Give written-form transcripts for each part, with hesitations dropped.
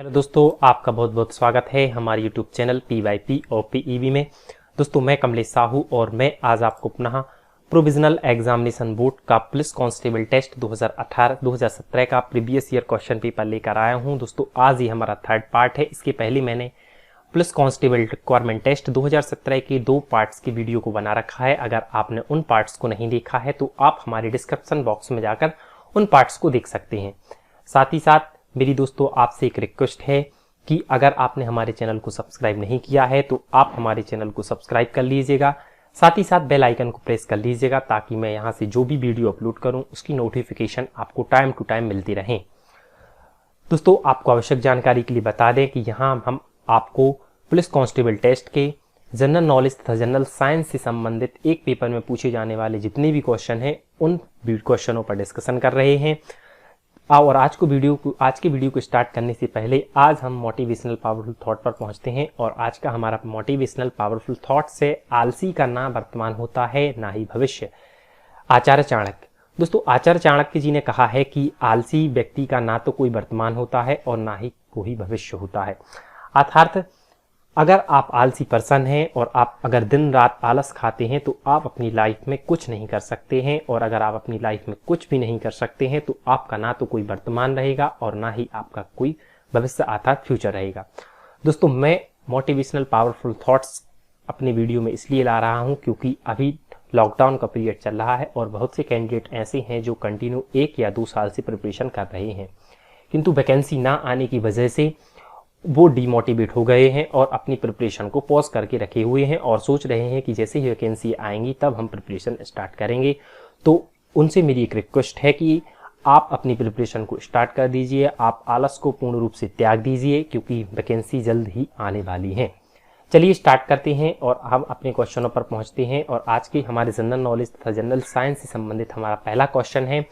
Hello दोस्तों, आपका बहुत बहुत स्वागत है हमारे यूट्यूब चैनल PYP और PEB में। दोस्तों मैं कमलेश साहू और मैं आज आपको पुनः प्रोविजनल एग्जामिनेशन बोर्ड का पुलिस कांस्टेबल टेस्ट 2018-2017 का प्रीवियस ईयर क्वेश्चन पेपर लेकर आया हूं। दोस्तों आज ही हमारा थर्ड पार्ट है। इसके पहले मैंने पुलिस कांस्टेबल रिक्वायरमेंट टेस्ट 2017 के 2 पार्ट्स की वीडियो को बना रखा है। अगर आपने उन पार्ट्स को नहीं देखा है तो आप हमारे डिस्क्रिप्शन बॉक्स में जाकर उन पार्ट्स को देख सकते हैं। साथ ही साथ मेरी दोस्तों आपसे एक रिक्वेस्ट है कि अगर आपने हमारे चैनल को सब्सक्राइब नहीं किया है तो आप हमारे चैनल को सब्सक्राइब कर लीजिएगा। साथ ही साथ बेल आइकन को प्रेस कर लीजिएगा ताकि मैं यहाँ से जो भी वीडियो अपलोड करूँ उसकी नोटिफिकेशन आपको टाइम टू टाइम मिलती रहे। दोस्तों आपको आवश्यक जानकारी के लिए बता दें कि यहाँ हम आपको पुलिस कांस्टेबल टेस्ट के जनरल नॉलेज तथा जनरल साइंस से संबंधित एक पेपर में पूछे जाने वाले जितने भी क्वेश्चन हैं उन क्वेश्चनों पर डिस्कशन कर रहे हैं। और आज के वीडियो को स्टार्ट करने से पहले आज हम मोटिवेशनल पावरफुल थॉट पर पहुंचते हैं। और आज का हमारा मोटिवेशनल पावरफुल थॉट से आलसी का ना वर्तमान होता है ना ही भविष्य। आचार्य चाणक्य। दोस्तों आचार्य चाणक्य जी ने कहा है कि आलसी व्यक्ति का ना तो कोई वर्तमान होता है और ना ही कोई भविष्य होता है। अर्थात अगर आप आलसी पर्सन हैं और आप अगर दिन रात आलस खाते हैं तो आप अपनी लाइफ में कुछ नहीं कर सकते हैं। और अगर आप अपनी लाइफ में कुछ भी नहीं कर सकते हैं तो आपका ना तो कोई वर्तमान रहेगा और ना ही आपका कोई भविष्य अर्थात फ्यूचर रहेगा। दोस्तों मैं मोटिवेशनल पावरफुल थॉट्स अपने वीडियो में इसलिए ला रहा हूं क्योंकि अभी लॉकडाउन का पीरियड चल रहा है और बहुत से कैंडिडेट ऐसे हैं जो कंटिन्यू 1 या 2 साल से प्रिपरेशन कर रहे हैं, किंतु वैकेंसी ना आने की वजह से वो डिमोटिवेट हो गए हैं और अपनी प्रिपरेशन को पॉज करके रखे हुए हैं और सोच रहे हैं कि जैसे ही वैकेंसी आएंगी तब हम प्रिपरेशन स्टार्ट करेंगे। तो उनसे मेरी एक रिक्वेस्ट है कि आप अपनी प्रिपरेशन को स्टार्ट कर दीजिए, आप आलस को पूर्ण रूप से त्याग दीजिए क्योंकि वैकेंसी जल्द ही आने वाली है। चलिए स्टार्ट करते हैं और हम अपने क्वेश्चनों पर पहुंचते हैं। और आज के हमारे जनरल नॉलेज तथा जनरल साइंस से संबंधित हमारा पहला क्वेश्चन है,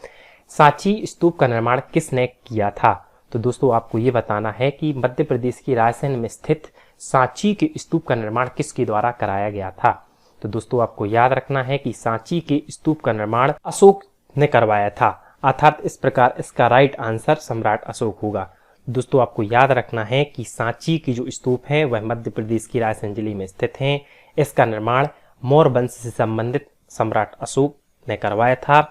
सांची स्तूप का निर्माण किसने किया था? तो दोस्तों आपको ये बताना है कि मध्य प्रदेश की रायसेन में स्थित सांची के स्तूप का निर्माण किसके द्वारा कराया गया था? तो दोस्तों आपको याद रखना है कि सांची के स्तूप का निर्माण अशोक ने करवाया था। अर्थात इस प्रकार इसका राइट आंसर सम्राट अशोक होगा। दोस्तों आपको याद रखना है कि सांची की जो स्तूप है वह मध्य प्रदेश की रायसेन जिले में स्थित है। इसका निर्माण मौर्य वंश से संबंधित सम्राट अशोक ने करवाया था।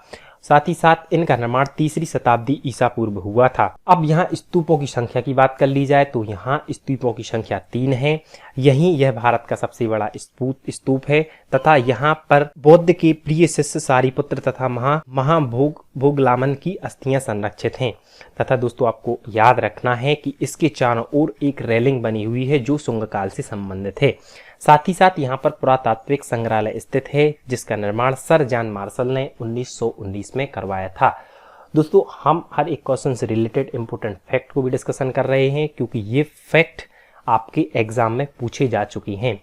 साथ ही साथ इनका निर्माण 3री शताब्दी ईसा पूर्व हुआ था। अब यहाँ स्तूपों की संख्या की बात कर ली जाए तो यहाँ स्तूपों की संख्या 3 है। यह भारत का सबसे बड़ा स्तूप है तथा यहाँ पर बौद्ध के प्रिय शिष्य सारिपुत्र तथा महाभोगलामन की अस्थियां संरक्षित हैं। तथा दोस्तों आपको याद रखना है कि इसके चारों ओर एक रेलिंग बनी हुई है जो शुंग काल से संबंधित है। साथ ही साथ यहाँ पर पुरातात्विक संग्रहालय स्थित है जिसका निर्माण सर जॉन मार्शल ने 1919 में करवाया था। दोस्तों हम हर एक क्वेश्चन से रिलेटेड इंपोर्टेंट फैक्ट को भी डिस्कशन कर रहे हैं क्योंकि ये फैक्ट आपके एग्जाम में पूछे जा चुकी हैं।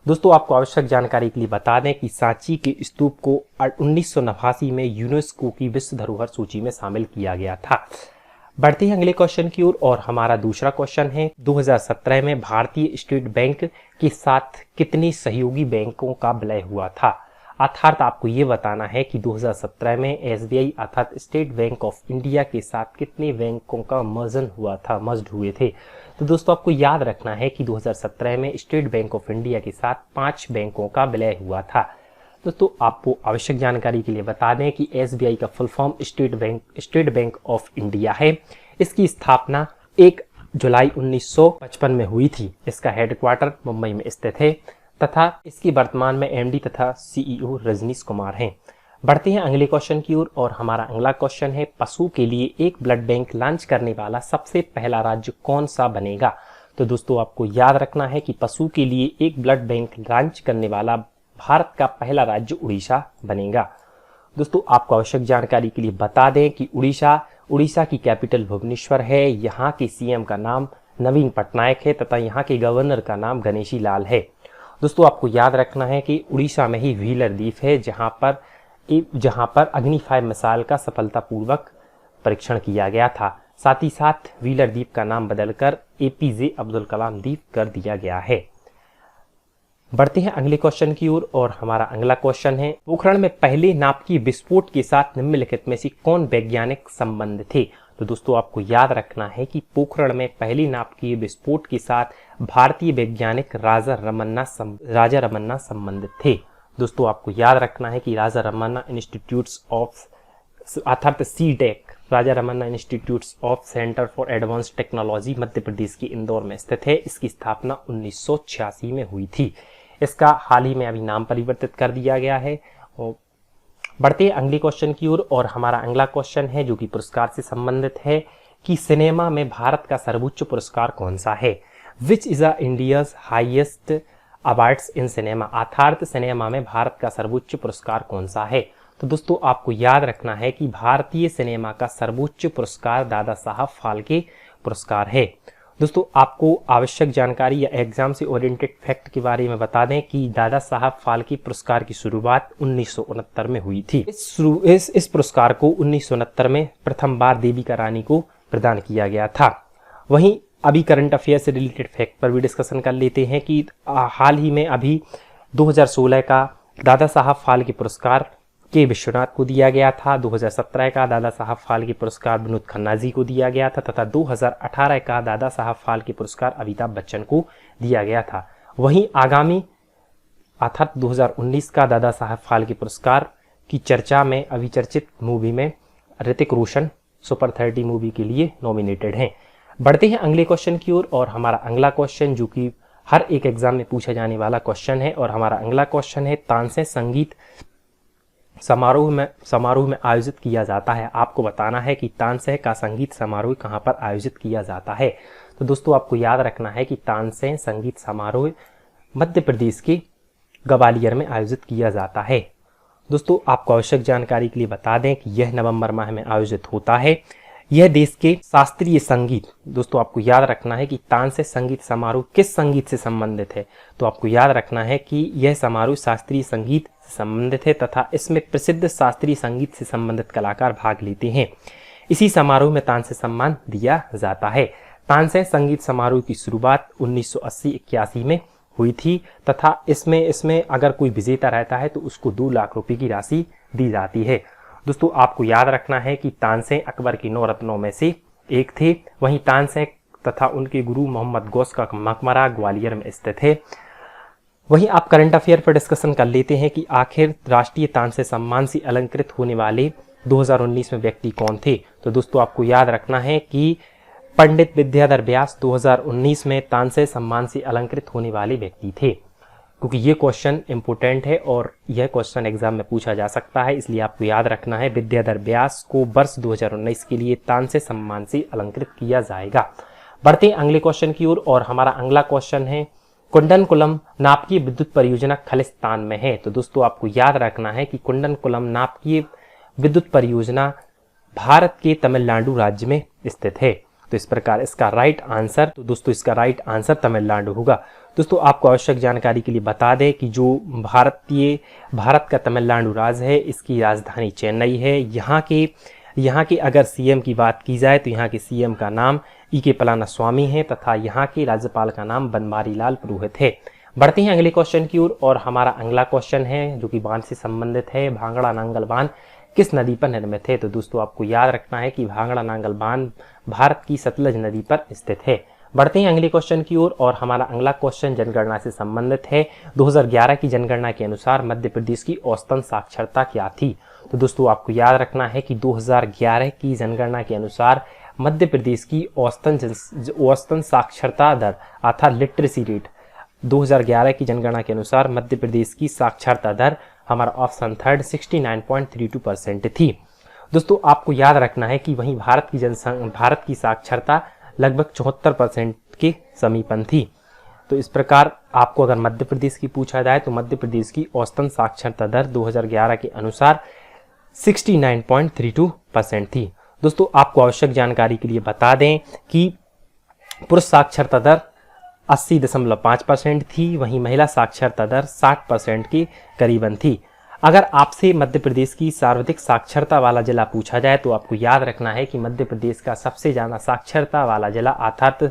दोस्तों आपको आवश्यक जानकारी के लिए बता दें कि सांची के स्तूप को 1989 में यूनेस्को की विश्व धरोहर सूची में शामिल किया गया था। बढ़ते हैं अगले क्वेश्चन की ओर और हमारा दूसरा क्वेश्चन है, 2017 में भारतीय स्टेट बैंक के साथ कितने सहयोगी बैंकों का विलय हुआ था? अर्थात आपको ये बताना है कि 2017 में SBI अर्थात स्टेट बैंक ऑफ इंडिया के साथ कितने बैंकों का मर्ज हुए थे। तो दोस्तों आपको याद रखना है कि 2017 में स्टेट बैंक ऑफ इंडिया के साथ 5 बैंकों का विलय हुआ था। दोस्तों आपको आवश्यक जानकारी के लिए बता दें कि SBI का full form state bank of India है। इसकी स्थापना 1 जुलाई 1955 में हुई थी। इसका हेडक्वार्टर मुंबई में स्थित है तथा इसकी वर्तमान में MD तथा CEO रजनीश कुमार हैं। बढ़ते हैं अगले क्वेश्चन की ओर और हमारा अगला क्वेश्चन है, पशु के लिए एक ब्लड बैंक लॉन्च करने वाला सबसे पहला राज्य कौन सा बनेगा? तो दोस्तों आपको याद रखना है कि पशु के लिए एक ब्लड बैंक लॉन्च करने वाला भारत का पहला राज्य उड़ीसा बनेगा। दोस्तों आपको आवश्यक जानकारी के लिए बता दें कि उड़ीसा की कैपिटल भुवनेश्वर है। यहाँ के CM का नाम नवीन पटनायक है तथा यहाँ के गवर्नर का नाम गणेशी लाल है। दोस्तों आपको याद रखना है कि उड़ीसा में ही व्हीलर द्वीप है जहाँ पर अग्नि 5 मिसाइल का सफलतापूर्वक परीक्षण किया गया था। साथ ही साथ व्हीलर द्वीप का नाम बदलकर APJ अब्दुल कलाम द्वीप कर दिया गया है। बढ़ते हैं अगले क्वेश्चन की ओर और हमारा अगला क्वेश्चन है, पोखरण में पहले नाभिकीय विस्फोट के साथ निम्नलिखित में से कौन वैज्ञानिक संबंध थे? तो दोस्तों आपको याद रखना है कि पोखरण में पहली नाभिकीय विस्फोट के साथ भारतीय वैज्ञानिक राजा रमन्ना संबंधित थे। दोस्तों आपको याद रखना है कि राजा रमन्ना इंस्टीट्यूट्स ऑफ अर्थात सीटेक Raja Ramanna institutes of centre for advance technology Madhya Pradesh के इंदौर में स्थित है। इसकी स्थापना 1986 में हुई थी। इसका हाल ही में अभी नाम परिवर्तित कर दिया गया है। और बढ़ते हैं अगले क्वेश्चन की ओर, और हमारा अगला क्वेश्चन है जो कि पुरस्कार से संबंधित है कि सिनेमा में भारत का सर्वोच्च पुरस्कार कौन सा है। Which is India's highest awards in cinema, अर्थात सिनेमा में भारत का सर्वोच्च पुरस्कार कौन सा है। तो दोस्तों आपको याद रखना है कि भारतीय सिनेमा का सर्वोच्च पुरस्कार दादा साहब फाल्के पुरस्कार है। दोस्तों आपको आवश्यक जानकारी या एग्जाम से ओरिएंटेड फैक्ट के बारे में बता दें कि दादा साहब फाल्के पुरस्कार की शुरुआत 1969 में हुई थी। इस पुरस्कार को 1969 में प्रथम बार देविका रानी को प्रदान किया गया था। वहीं अभी करंट अफेयर से रिलेटेड फैक्ट पर भी डिस्कशन कर लेते हैं कि हाल ही में अभी 2016 का दादा साहब फाल्के पुरस्कार के विश्वनाथ को दिया गया था। 2017 का दादा साहब फाल्के पुरस्कार विनोद खन्ना जी को दिया गया था तथा 2018 का दादा साहब फाल्के पुरस्कार अमिताभ बच्चन को दिया गया था। वहीं आगामी अर्थात 2019 का दादा साहब फाल्के पुरस्कार की चर्चा में अभी चर्चित मूवी में ऋतिक रोशन सुपर 30 मूवी के लिए नॉमिनेटेड हैं। बढ़ते हैं अगले क्वेश्चन की ओर, और हमारा अगला क्वेश्चन जो कि हर एक एग्जाम में पूछा जाने वाला क्वेश्चन है, और हमारा अगला क्वेश्चन है तानसेन संगीत समारोह में आयोजित किया जाता है। आपको बताना है कि तानसेन का संगीत समारोह कहाँ पर आयोजित किया जाता है। तो दोस्तों आपको याद रखना है कि तानसेन संगीत समारोह मध्य प्रदेश के ग्वालियर में आयोजित किया जाता है। दोस्तों आपको आवश्यक जानकारी के लिए बता दें कि यह नवंबर माह में आयोजित होता है। यह देश के शास्त्रीय संगीत, दोस्तों आपको याद रखना है कि तानसेन संगीत समारोह किस संगीत से संबंधित है। तो आपको याद रखना है कि यह समारोह शास्त्रीय संगीत से संबंधित है तथा इसमें प्रसिद्ध शास्त्रीय संगीत से संबंधित कलाकार भाग लेते हैं। इसी समारोह में तानसेन सम्मान दिया जाता है। तानसेन संगीत समारोह की शुरुआत 1980-81 में हुई थी तथा इसमें अगर कोई विजेता रहता है तो उसको 2 लाख रुपए की राशि दी जाती है। दोस्तों आपको याद रखना है कि तानसेन अकबर के 9 रत्नों में से एक थे। वहीं तानसेन तथा उनके गुरु मोहम्मद गौस का मकबरा ग्वालियर में स्थित है। वहीं आप करंट अफेयर पर डिस्कशन कर लेते हैं कि आखिर राष्ट्रीय तानसेन सम्मान से अलंकृत होने वाले 2019 में व्यक्ति कौन थे। तो दोस्तों आपको याद रखना है कि पंडित विद्याधर व्यास 2019 में तानसेन सम्मान से अलंकृत होने वाले व्यक्ति थे, क्योंकि ये क्वेश्चन इंपोर्टेंट है और यह क्वेश्चन एग्जाम में पूछा जा सकता है, इसलिए आपको याद रखना है विद्याधर व्यास को वर्ष 2019 के लिए तानसेन सम्मान से अलंकृत किया जाएगा। बढ़ते हैं अगले क्वेश्चन की ओर, और हमारा अगला क्वेश्चन है कुंडनकुलम नाभिकीय विद्युत परियोजना खालिस्तान में है। तो दोस्तों आपको याद रखना है कि कुंडनकुलम नाभिकीय विद्युत परियोजना भारत के तमिलनाडु राज्य में स्थित है। तो इस प्रकार इसका राइट आंसर तमिलनाडु होगा। दोस्तों आपको आवश्यक जानकारी के लिए बता दें कि जो भारत का तमिलनाडु राज्य है, इसकी राजधानी चेन्नई है। यहाँ के अगर सीएम की बात की जाए तो यहाँ के सीएम का नाम E.K. पलानीस्वामी है तथा यहाँ के राज्यपाल का नाम बनवारी लाल पुरोहित है। बढ़ते हैं अगले क्वेश्चन की ओर, और हमारा अगला क्वेश्चन है जो कि बांध से संबंधित है। भांगड़ा नांगल बांध किस नदी पर निर्मित है। तो दोस्तों आपको याद रखना है कि भांगड़ा नांगल बांध भारत की सतलज नदी पर स्थित है। बढ़ते हैं अगले क्वेश्चन की ओर, और हमारा अगला क्वेश्चन जनगणना से संबंधित है। 2011 की जनगणना के अनुसार मध्य प्रदेश की औसतन साक्षरता क्या थी। तो दोस्तों आपको याद रखना है कि 2011 की जनगणना के अनुसार मध्य प्रदेश की औसतन साक्षरता दर अर्थात लिटरेसी रेट 2011 की जनगणना के अनुसार मध्य प्रदेश की साक्षरता दर हमारा ऑप्शन थर्ड 69.32% थी। दोस्तों आपको याद रखना है कि वहीं भारत की साक्षरता लगभग 74% के समीपन थी। तो इस प्रकार आपको अगर मध्य प्रदेश की पूछा जाए तो मध्य प्रदेश की औसतन साक्षरता दर 2011 के अनुसार 69.32% थी। दोस्तों आपको आवश्यक जानकारी के लिए बता दें कि पुरुष साक्षरता दर 80.5% थी, वहीं महिला साक्षरता दर 60% के करीबन थी। अगर आपसे मध्य प्रदेश की सर्वाधिक साक्षरता वाला जिला पूछा जाए तो आपको याद रखना है कि मध्य प्रदेश का सबसे ज़्यादा साक्षरता वाला जिला अर्थात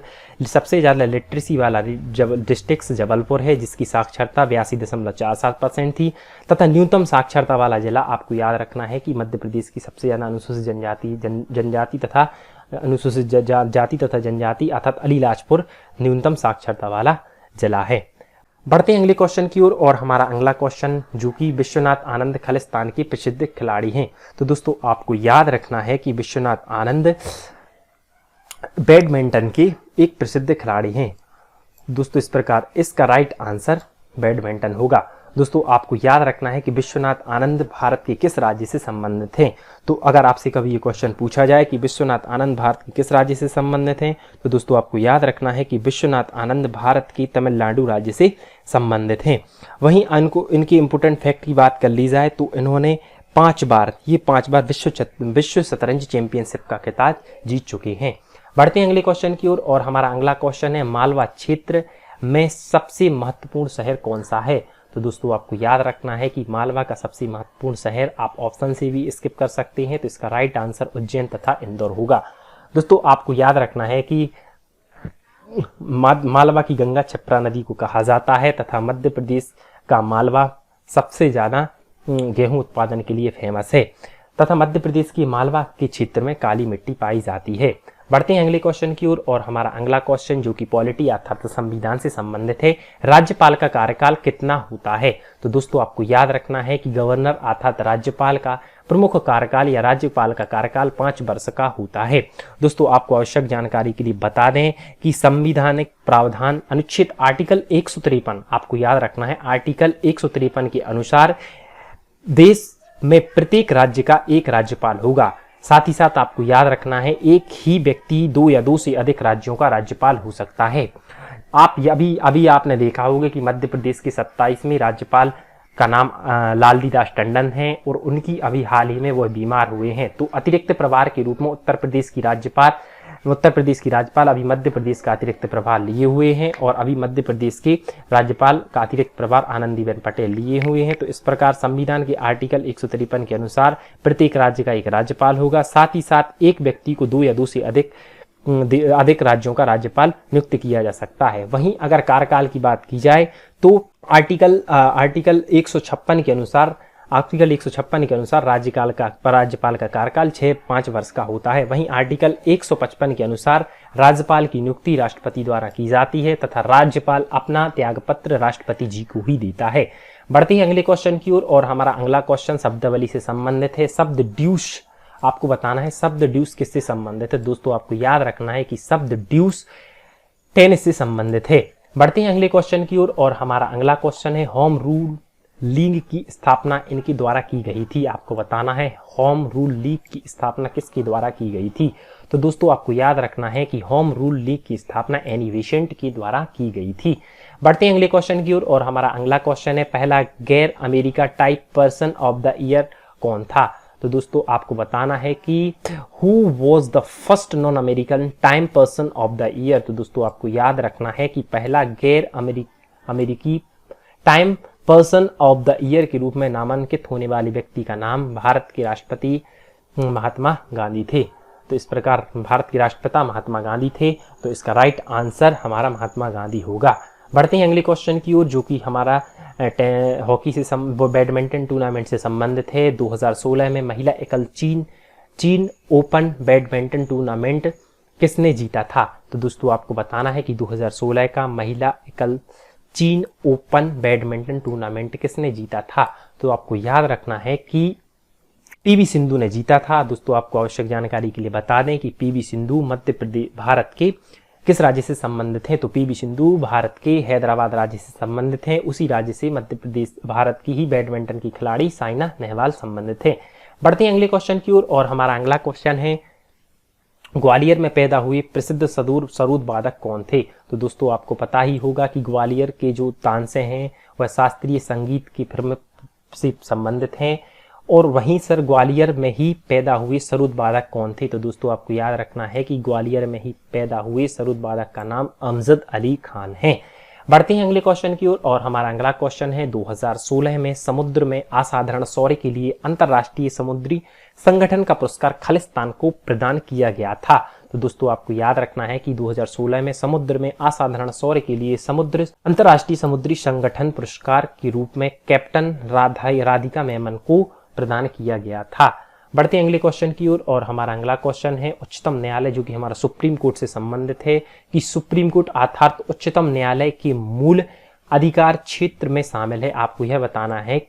सबसे ज़्यादा लिटरेसी वाला डिस्ट्रिक्ट जबलपुर है, जिसकी साक्षरता 82.47% थी। तथा न्यूनतम साक्षरता वाला जिला आपको याद रखना है कि मध्य प्रदेश की सबसे ज़्यादा अनुसूचित जनजाति तथा अनुसूचित जाति तथा जनजाति अर्थात अलीराजपुर न्यूनतम साक्षरता वाला जिला है। बढ़ते हैं अगले क्वेश्चन की ओर और हमारा अगला क्वेश्चन जो कि विश्वनाथ आनंद खालिस्तान के प्रसिद्ध खिलाड़ी हैं। तो दोस्तों आपको याद रखना है कि विश्वनाथ आनंद बैडमिंटन के एक प्रसिद्ध खिलाड़ी हैं। दोस्तों इस प्रकार इसका राइट आंसर बैडमिंटन होगा। दोस्तों आपको याद रखना है कि विश्वनाथ आनंद भारत के किस राज्य से संबंधित हैं। तो अगर आपसे कभी ये क्वेश्चन पूछा जाए कि विश्वनाथ आनंद भारत के किस राज्य से संबंधित हैं, तो दोस्तों आपको याद रखना है कि विश्वनाथ आनंद भारत के तमिलनाडु राज्य से संबंधित हैं। वहीं इनके इंपोर्टेंट फैक्ट की बात कर ली जाए तो इन्होंने 5 बार विश्व शतरंज चैंपियनशिप का खिताब जीत चुके हैं। बढ़ते हैं अगले क्वेश्चन की ओर और हमारा अगला क्वेश्चन है मालवा क्षेत्र में सबसे महत्वपूर्ण शहर कौन सा है। तो दोस्तों आपको याद रखना है कि मालवा का सबसे महत्वपूर्ण शहर, आप ऑप्शन से भी स्किप कर सकते हैं, तो इसका राइट आंसर उज्जैन तथा इंदौर होगा। दोस्तों आपको याद रखना है कि मालवा की गंगा क्षिप्रा नदी को कहा जाता है तथा मध्य प्रदेश का मालवा सबसे ज्यादा गेहूं उत्पादन के लिए फेमस है तथा मध्य प्रदेश की मालवा के क्षेत्र में काली मिट्टी पाई जाती है। बढ़ते हैं अगले क्वेश्चन की ओर और हमारा अगला क्वेश्चन जो कि पॉलिटी अर्थात संविधान से संबंधित है, राज्यपाल का कार्यकाल कितना होता है। तो दोस्तों आपको याद रखना है कि गवर्नर अर्थात राज्यपाल का प्रमुख कार्यकाल या राज्यपाल का कार्यकाल 5 वर्ष का होता है। दोस्तों आपको आवश्यक जानकारी के लिए बता दें कि संवैधानिक प्रावधान अनुच्छेद आर्टिकल 153, आपको याद रखना है आर्टिकल 153 के अनुसार देश में प्रत्येक राज्य का एक राज्यपाल होगा। साथ ही साथ आपको याद रखना है एक ही व्यक्ति 2 या 2 से अधिक राज्यों का राज्यपाल हो सकता है। आप अभी आपने देखा होगा कि मध्य प्रदेश के 27वें राज्यपाल का नाम लालजी दास टंडन है और उनकी अभी हाल ही में वह बीमार हुए हैं। तो अतिरिक्त प्रभार के रूप में उत्तर प्रदेश की राज्यपाल अभी मध्य प्रदेश का अतिरिक्त प्रभार लिए हुए हैं और अभी मध्य प्रदेश के राज्यपाल का अतिरिक्त प्रभार आनंदीबेन पटेल लिए हुए हैं। तो इस प्रकार संविधान के आर्टिकल 153 के अनुसार प्रत्येक राज्य का एक राज्यपाल होगा। साथ ही साथ एक व्यक्ति को 2 या 2 से अधिक राज्यों का राज्यपाल नियुक्त किया जा सकता है। वहीं अगर कार्यकाल की बात की जाए तो आर्टिकल 156 के अनुसार राज्यपाल का कार्यकाल 5 वर्ष का होता है। वहीं आर्टिकल 155 के अनुसार राज्यपाल की नियुक्ति राष्ट्रपति द्वारा की जाती है तथा राज्यपाल अपना त्यागपत्र राष्ट्रपति जी को ही देता है। बढ़ते हैं अगले क्वेश्चन की ओर और हमारा अगला क्वेश्चन शब्दावली से संबंधित है। शब्द ड्यूस, आपको बताना है शब्द ड्यूस किससे संबंधित है। दोस्तों आपको याद रखना है कि शब्द ड्यूस टेनिस से संबंधित है। बढ़ते हैं अगले क्वेश्चन की ओर और हमारा अगला क्वेश्चन है होम रूल लीग की स्थापना इनके द्वारा की गई थी। आपको बताना है होम रूल लीग की स्थापना किसके द्वारा की गई थी। तो दोस्तों आपको याद रखना है कि होम रूल लीग की स्थापना एनी बेसेंट के द्वारा की गई थी। बढ़ते हैं अगले क्वेश्चन की ओर और हमारा अगला क्वेश्चन है पहला गैर America type person of the year कौन था। तो दोस्तों आपको बताना है कि who was the first non American time person of the year. तो दोस्तों आपको याद रखना है कि पहला गैर अमेरिकी time person of the year के रूप में नामांकित होने वाले व्यक्ति का नाम भारत के राष्ट्रपति महात्मा गांधी थे। तो इस प्रकार भारत के राष्ट्रपिता महात्मा गांधी थे, तो इसका राइट आंसर हमारा महात्मा गांधी होगा। बढ़ते हैं अगले क्वेश्चन की ओर जो कि हमारा हॉकी से बैडमिंटन टूर्नामेंट से संबंधित है। 2016 में महिला एकल चीन ओपन बैडमिंटन टूर्नामेंट किसने जीता था। तो दोस्तों आपको बताना है कि 2016 का महिला एकल चीन ओपन बैडमिंटन टूर्नामेंट किसने जीता था। तो आपको याद रखना है कि पीवी सिंधु ने जीता था। दोस्तों आपको आवश्यक जानकारी के लिए बता दें कि पीवी सिंधु मध्य प्रदेश भारत के किस राज्य से संबंधित हैं। तो पीवी सिंधु भारत के हैदराबाद राज्य से संबंधित हैं। उसी राज्य से मध्य प्रदेश भारत की ही बैडमिंटन की खिलाड़ी साइना नेहवाल संबंधित है। बढ़ते हैं अगले क्वेश्चन की ओर और हमारा अगला क्वेश्चन है ग्वालियर में पैदा हुए प्रसिद्ध सरोद वादक कौन थे। तो दोस्तों आपको पता ही होगा कि ग्वालियर के जो तानसेन हैं वह शास्त्रीय संगीत की फिल्म से संबंधित हैं और वहीं सर ग्वालियर में ही पैदा हुए सरोद वादक कौन थे। तो दोस्तों आपको याद रखना है कि ग्वालियर में ही पैदा हुए सरोद वादक का नाम अमजद अली खान है। बढ़ते हैं अगले क्वेश्चन की ओर और हमारा अगला क्वेश्चन है 2016 में समुद्र में असाधारण शौर्य के लिए अंतरराष्ट्रीय समुद्री संगठन का पुरस्कार खालिस्तान को प्रदान किया गया था। तो दोस्तों आपको याद रखना है कि 2016 में समुद्र में असाधारण शौर्य के लिए अंतरराष्ट्रीय समुद्री संगठन पुरस्कार के रूप में कैप्टन राधिका मेमन को प्रदान किया गया था। बढ़ते हैं अगले क्वेश्चन की ओर और हमारा अगला क्वेश्चन है उच्चतम न्यायालय, जो कि हमारा सुप्रीम कोर्ट से संबंधित है, कि सुप्रीम कोर्ट अर्थात उच्चतम न्यायालय के मूल अधिकार क्षेत्र में शामिल है। आपको यह बताना है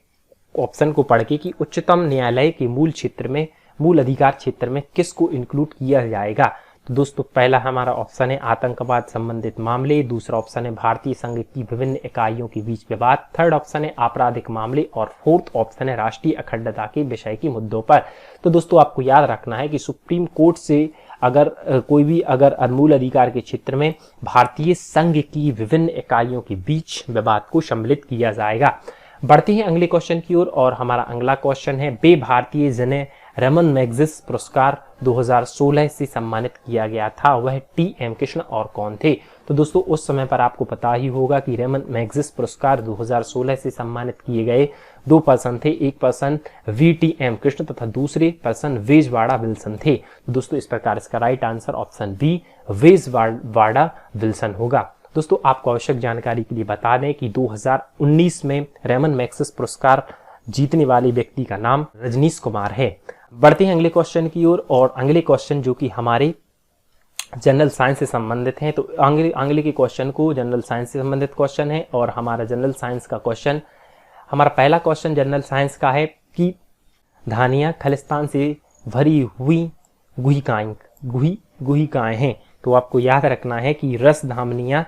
ऑप्शन को पढ़ के कि उच्चतम न्यायालय के मूल क्षेत्र में, मूल अधिकार क्षेत्र में किसको इंक्लूड किया जाएगा। तो दोस्तों पहला हमारा ऑप्शन है आतंकवाद संबंधित मामले, दूसरा ऑप्शन है भारतीय संघ की विभिन्न इकाइयों के बीच विवाद, थर्ड ऑप्शन है आपराधिक मामले और फोर्थ ऑप्शन है राष्ट्रीय अखंडता के विषय के मुद्दों पर। तो दोस्तों आपको याद रखना है कि सुप्रीम कोर्ट से अगर कोई भी अगर मूल अधिकार के क्षेत्र में भारतीय संघ की विभिन्न इकाइयों के बीच विवाद को सम्मिलित किया जाएगा। बढ़ते हैं अगले क्वेश्चन की ओर और हमारा अगला क्वेश्चन है वे भारतीय जिन्हें रमन मैग्सेसे पुरस्कार 2016 से सम्मानित किया गया था वह टी.एम. कृष्ण और कौन थे। तो दोस्तों उस समय पर आपको पता ही होगा कि रमन मैग्सेसे पुरस्कार 2016 से सम्मानित किए गए 2 पर्सन थे, एक पर्सन वी.टी.एम. कृष्ण तथा दूसरे पर्सन वेजवाड़ा विल्सन थे। तो दोस्तों इस प्रकार इसका right answer option B Bezwada Wilson होगा। दोस्तों आपको आवश्यक जानकारी के लिए बता दें कि 2019 में रमन मैग्सेसे पुरस्कार जीतने वाले व्यक्ति का नाम रजनीश कुमार है। बढ़ते हैं अगले क्वेश्चन की ओर और अगले क्वेश्चन जो कि हमारे जनरल साइंस से संबंधित हैं। तो अगले के क्वेश्चन को जनरल साइंस से संबंधित क्वेश्चन है और हमारा जनरल साइंस का क्वेश्चन, हमारा पहला क्वेश्चन जनरल साइंस का है कि धानियां खलिस्तान से भरी हुई गुहिकाएं हैं। तो आपको याद रखना है कि रस धामनियां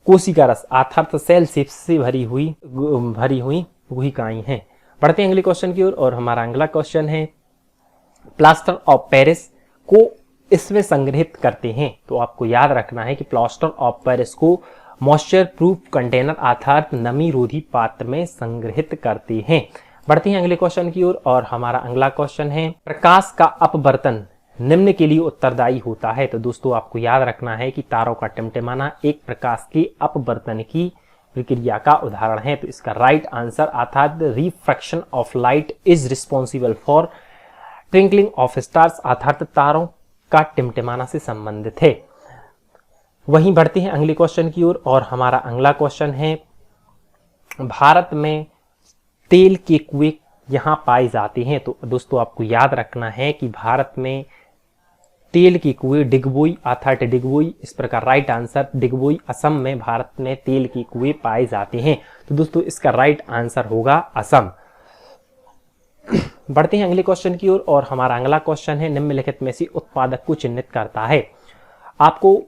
कोशिका रस अर्थात सेल से भरी हुई गुहिकाएं हैं। बढ़ते हैं अगले क्वेश्चन की ओर और हमारा अगला क्वेश्चन है प्लास्टर ऑफ पेरिस को इसमें संग्रहित करते हैं। तो आपको याद रखना है कि प्लास्टर ऑफ पेरिस को मॉइस्चर प्रूफ कंटेनर अर्थात नमी रोधी पात्र में संग्रहित करते हैं। बढ़ते हैं अगले क्वेश्चन की ओर और हमारा अगला क्वेश्चन है प्रकाश का अपवर्तन निम्न के लिए उत्तरदायी होता है। तो दोस्तों आपको याद रखना है कि तारों का टिमटिमाना एक प्रकाश के अपवर्तन की प्रक्रिया का उदाहरण है। तो इसका राइट आंसर अर्थात refraction of light is responsible for twinkling of stars अर्थात तारों का टिमटिमाना से संबंधित है। वहीं बढ़ते हैं अगले क्वेश्चन की ओर और हमारा अगला क्वेश्चन है भारत में तेल के कुएं यहां पाए जाते हैं। तो दोस्तों आपको याद रखना है कि भारत में तेल के कुएं डिगबोई अर्थात डिगबोई, इस प्रकार राइट आंसर डिगबोई असम में भारत में तेल के कुएं पाए जाते हैं। तो दोस्तों इसका राइट आंसर होगा असम। बढ़ते हैं अगले क्वेश्चन की ओर और हमारा अगला क्वेश्चन है निम्नलिखित में से उत्पादक को चिन्हित करता है। आपको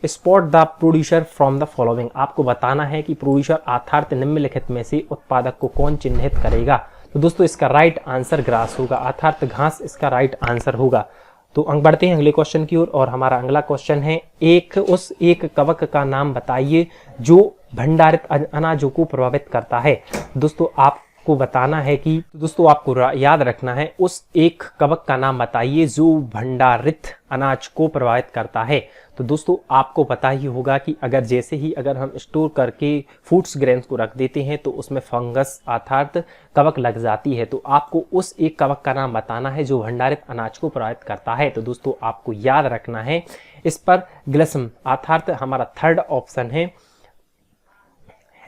spot the producer from the following, आपको बताना है कि प्रोड्यूसर अर्थात निम्नलिखित में से उत्पादक को कौन चिन्हित करेगा। तो दोस्तों इसका राइट आंसर ग्रास होगा अर्थात घास इसका राइट आंसर होगा। तो बढ़ते हैं अगले क्वेश्चन की ओर और हमारा अगला क्वेश्चन है एक कवक का नाम बताइए जो भंडारित अनाजों को प्रभावित करता है। दोस्तों आपको बताना है कि दोस्तों आपको याद रखना है उस एक कवक का नाम बताइए जो भंडारित अनाज को प्रभावित करता है। तो दोस्तों आपको पता ही होगा कि अगर हम स्टोर करके फूड्स ग्रेन्स को रख देते हैं तो उसमें फंगस अर्थात कवक लग जाती है। तो आपको उस एक कवक का नाम बताना है जो भंडारित अनाज को प्रभावित करता है। तो दोस्तों आपको याद रखना है इस पर ग्लिस्म अर्थात हमारा थर्ड ऑप्शन है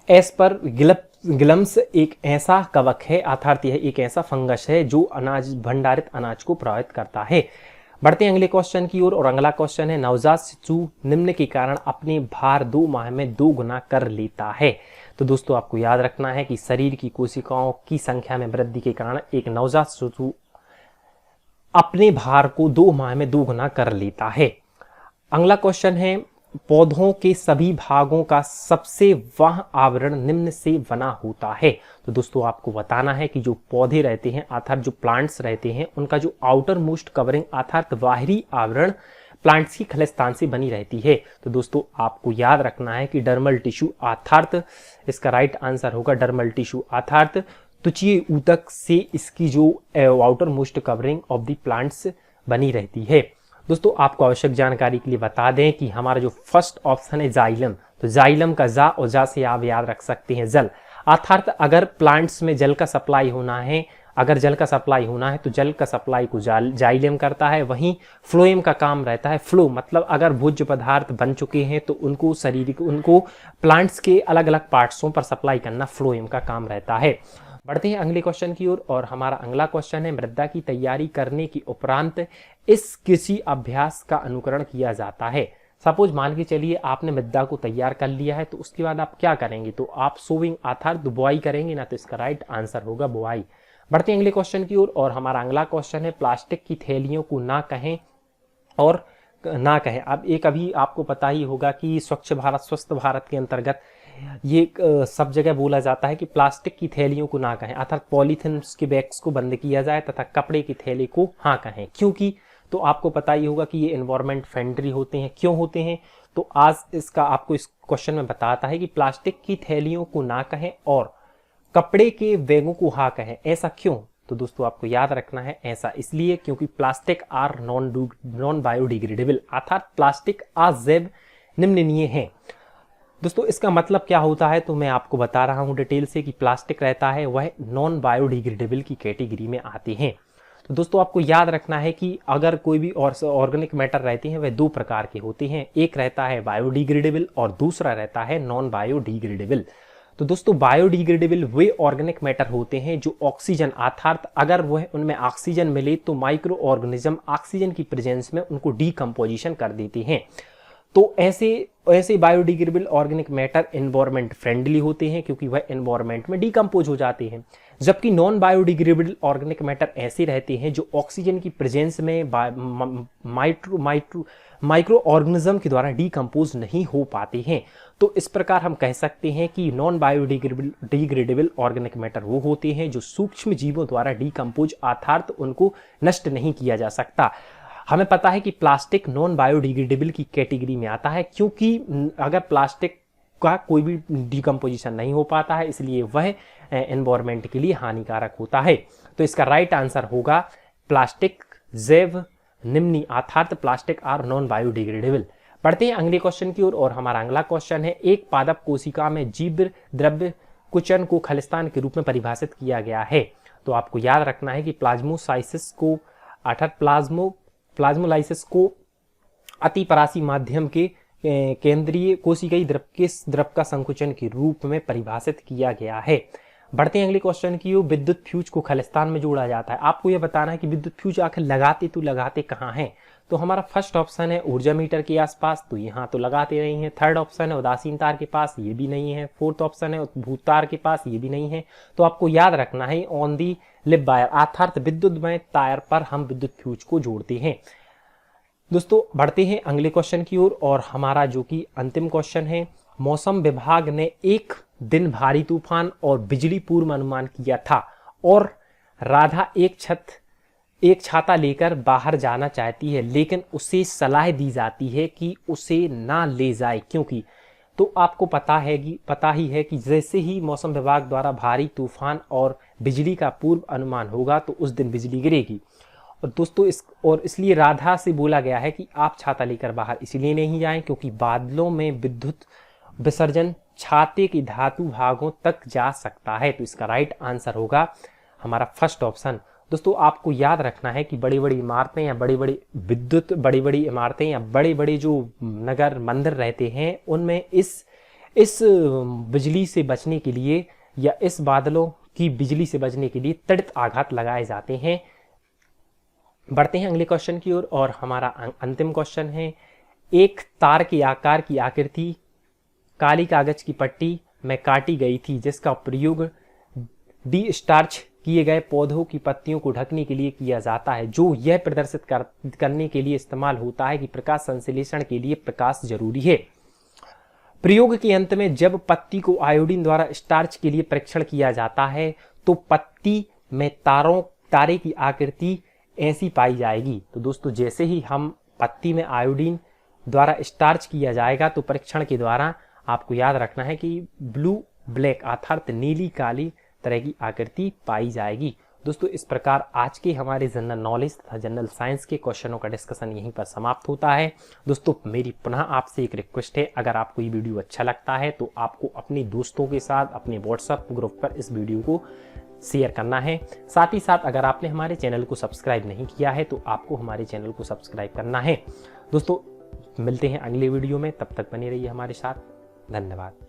एस पर गिलम्स एक ऐसा कवक है अर्थात यह एक ऐसा फंगस है जो भंडारित अनाज को प्रभावित करता है। बढ़ते हैं अगले क्वेश्चन की ओर और अगला क्वेश्चन है नवजात शिशु निम्न के कारण अपने भार 2 माह में 2 गुना कर लेता है। तो दोस्तों आपको याद रखना है कि शरीर की कोशिकाओं की संख्या में वृद्धि के कारण एक नवजात शिशु अपने भार को 2 माह में 2 गुना कर लेता है। अगला क्वेश्चन है पौधों के सभी भागों का सबसे वह आवरण निम्न से बना होता है। तो दोस्तों आपको बताना है कि जो पौधे रहते हैं अर्थात जो प्लांट्स रहते हैं उनका जो आउटर मोस्ट कवरिंग अर्थात बाहरी आवरण प्लांट्स की खलिस्तान से बनी रहती है। तो दोस्तों आपको याद रखना है कि डर्मल टिश्यू अर्थात इसका राइट आंसर होगा डर्मल टिश्यू अर्थात त्वचीय ऊतक से इसकी जो outer most covering of the plants बनी रहती है। दोस्तों आपको आवश्यक जानकारी के लिए बता दें कि हमारा जो फर्स्ट ऑप्शन है जाइलम, तो जाइलम का जा और जा से आप याद रख सकते हैं जल अर्थात अगर प्लांट्स में जल का सप्लाई होना है तो जल का सप्लाई को जाइलम करता है। वहीं फ्लोएम का काम रहता है फ्लो मतलब अगर भोज्य पदार्थ बन चुके हैं तो उनको प्लांट्स के अलग अलग पार्ट्सों पर सप्लाई करना फ्लोएम का काम रहता है। बढ़ते हैं अगले क्वेश्चन की ओर और हमारा अगला क्वेश्चन है, मृदा की तैयारी करने के उपरांत इस कृषि अभ्यास का अनुकरण किया जाता है। सपोज मान के चलिए आपने मृदा को तैयार कर लिया है, तो उसके बाद आप क्या करेंगे, तो आप सोविंग अर्थात बुआई करेंगे ना, तो इसका राइट आंसर होगा बुआई। बढ़ते हैं अगले क्वेश्चन की ओर और हमारा अगला क्वेश्चन है, प्लास्टिक की थैलियों को ना कहें और ना कहें। अब एक अभी आपको पता ही होगा कि स्वच्छ भारत स्वस्थ भारत के अंतर्गत ये सब जगह बोला जाता है कि प्लास्टिक की थैलियों को ना कहें, अर्थात पॉलीथिन के बैग्स को बंद किया जाए तथा कपड़े की थैली को हाँ कहें। क्योंकि तो आपको पता ही होगा कि ये एनवायरमेंट फ्रेंडली होते हैं। क्यों होते हैं, तो आज इसका आपको इस क्वेश्चन में बताता है कि प्लास्टिक की थैलियों को ना कहें और कपड़े के बैगों को हाँ कहें। ऐसा क्यों, तो दोस्तों आपको याद रखना है, ऐसा इसलिए क्योंकि प्लास्टिक आर नॉन बायोडिग्रेडेबल, अर्थात प्लास्टिक अजैव निम्ननीय है। दोस्तों इसका मतलब क्या होता है, तो मैं आपको बता रहा हूं डिटेल से कि प्लास्टिक रहता है वह नॉन बायोडिग्रेडेबल की कैटेगरी में आते हैं। तो दोस्तों आपको याद रखना है कि अगर कोई भी ऑर्गेनिक मैटर रहते हैं वह दो प्रकार के होते हैं, एक रहता है बायोडिग्रेडेबल और दूसरा रहता है नॉन बायोडिग्रेडेबल। तो दोस्तों बायोडिग्रेडेबल वे ऑर्गेनिक मैटर होते हैं जो ऑक्सीजन, अर्थात अगर वह उनमें ऑक्सीजन मिले तो माइक्रो ऑर्गेनिज्म ऑक्सीजन की प्रेजेंस में उनको डीकम्पोजिशन कर देते हैं। तो ऐसे biodegradable organic matter environment friendly होते हैं क्योंकि वह एनवायरमेंट में डीकम्पोज हो जाते हैं। जबकि नॉन बायोडिग्रेडेबल ऑर्गेनिक मैटर ऐसे रहते हैं जो ऑक्सीजन की प्रेजेंस में माइक्रो ऑर्गेनिज्म के द्वारा डीकम्पोज नहीं हो पाते हैं। तो इस प्रकार हम कह सकते हैं कि नॉन बायोडिग्रेडेबल ऑर्गेनिक मैटर वो होते हैं जो सूक्ष्म जीवों द्वारा डीकम्पोज, अर्थात उनको नष्ट नहीं किया जा सकता। हमें पता है कि प्लास्टिक नॉन बायोडिग्रेडेबल की कैटेगरी में आता है क्योंकि अगर प्लास्टिक का कोई भी डिकम्पोजिशन नहीं हो पाता है, इसलिए वह एनवायरमेंट के लिए हानिकारक होता है। तो इसका राइट आंसर होगा प्लास्टिक जैव निम्नी, अर्थात प्लास्टिक आर नॉन बायोडिग्रेडेबल। पढ़ते हैं अगले क्वेश्चन की ओर और हमारा अगला क्वेश्चन है, एक पादप कोशिका में जीव द्रव्य कुचन को खलिस्तान के रूप में परिभाषित किया गया है। तो आपको याद रखना है कि प्लाज्मोसाइसिस को अर्थात प्लाज्मोलाइसिस को अतिपरासी माध्यम के केंद्रीय कोशिकीय द्रव का संकुचन के रूप में परिभाषित किया गया है। बढ़ते हैं अगले क्वेश्चन की ओर, विद्युत फ्यूज को खलिस्तान में जोड़ा जाता है। आपको यह बताना है कि विद्युत फ्यूज आखिर लगाते कहाँ हैं। तो हमारा फर्स्ट ऑप्शन है ऊर्जा मीटर के आसपास, तो यहाँ तो लगाते नहीं है। थर्ड ऑप्शन है उदासीन तार के पास, ये भी नहीं है। फोर्थ ऑप्शन है भूत तार के पास, ये भी नहीं है। तो आपको याद रखना है ऑन दी लिप वायर, अर्थात विद्युतमय तार पर हम विद्युत फ्यूज को जोड़ते हैं। दोस्तों बढ़ते हैं अगले क्वेश्चन की ओर और हमारा जो कि अंतिम क्वेश्चन है, मौसम विभाग ने एक दिन भारी तूफान और बिजली पूर्व अनुमान किया था और राधा एक छाता लेकर बाहर जाना चाहती है, लेकिन उसे सलाह दी जाती है कि उसे ना ले जाए। क्योंकि तो आपको पता ही है कि जैसे ही मौसम विभाग द्वारा भारी तूफान और बिजली का पूर्व अनुमान होगा तो उस दिन बिजली गिरेगी। और दोस्तों इसलिए राधा से बोला गया है कि आप छाता लेकर बाहर इसलिए नहीं जाएं क्योंकि बादलों में विद्युत विसर्जन छाते के धातु भागों तक जा सकता है। तो इसका राइट आंसर होगा हमारा फर्स्ट ऑप्शन। दोस्तों आपको याद रखना है कि बड़ी बड़ी इमारतें या बड़ी बड़ी इमारतें या बड़े बड़े जो नगर मंदिर रहते हैं उनमें इस बिजली से बचने के लिए या इस बादलों की बिजली से बचने के लिए त्वरित आघात लगाए जाते हैं। बढ़ते हैं अगले क्वेश्चन की ओर और हमारा अंतिम क्वेश्चन है, एक तार के आकार की आकृति काली कागज की पट्टी में काटी गई थी जिसका प्रयोग डी स्टार्च किए गए पौधों की पत्तियों को ढकने के लिए किया जाता है, जो यह प्रदर्शित करने के लिए इस्तेमाल होता है कि प्रकाश संश्लेषण के लिए प्रकाश जरूरी है। प्रयोग के अंत में जब पत्ती को आयोडीन द्वारा स्टार्च के लिए परीक्षण किया जाता है तो पत्ती में तारे की आकृति ऐसी पाई जाएगी। तो दोस्तों जैसे ही हम पत्ती में आयोडीन द्वारा स्टार्च किया जाएगा तो परीक्षण के द्वारा आपको याद रखना है कि ब्लू ब्लैक अर्थात नीली काली तरह की आकृति पाई जाएगी। दोस्तों इस प्रकार आज के हमारे जनरल नॉलेज तथा जनरल साइंस के क्वेश्चनों का डिस्कशन यहीं पर समाप्त होता है। दोस्तों मेरी पुनः आपसे एक रिक्वेस्ट है, अगर आपको ये वीडियो अच्छा लगता है तो आपको अपने दोस्तों के साथ अपने व्हाट्सएप ग्रुप पर इस वीडियो को शेयर करना है। साथ ही साथ अगर आपने हमारे चैनल को सब्सक्राइब नहीं किया है तो आपको हमारे चैनल को सब्सक्राइब करना है। दोस्तों मिलते हैं अगले वीडियो में, तब तक बने रहिए हमारे साथ। धन्यवाद।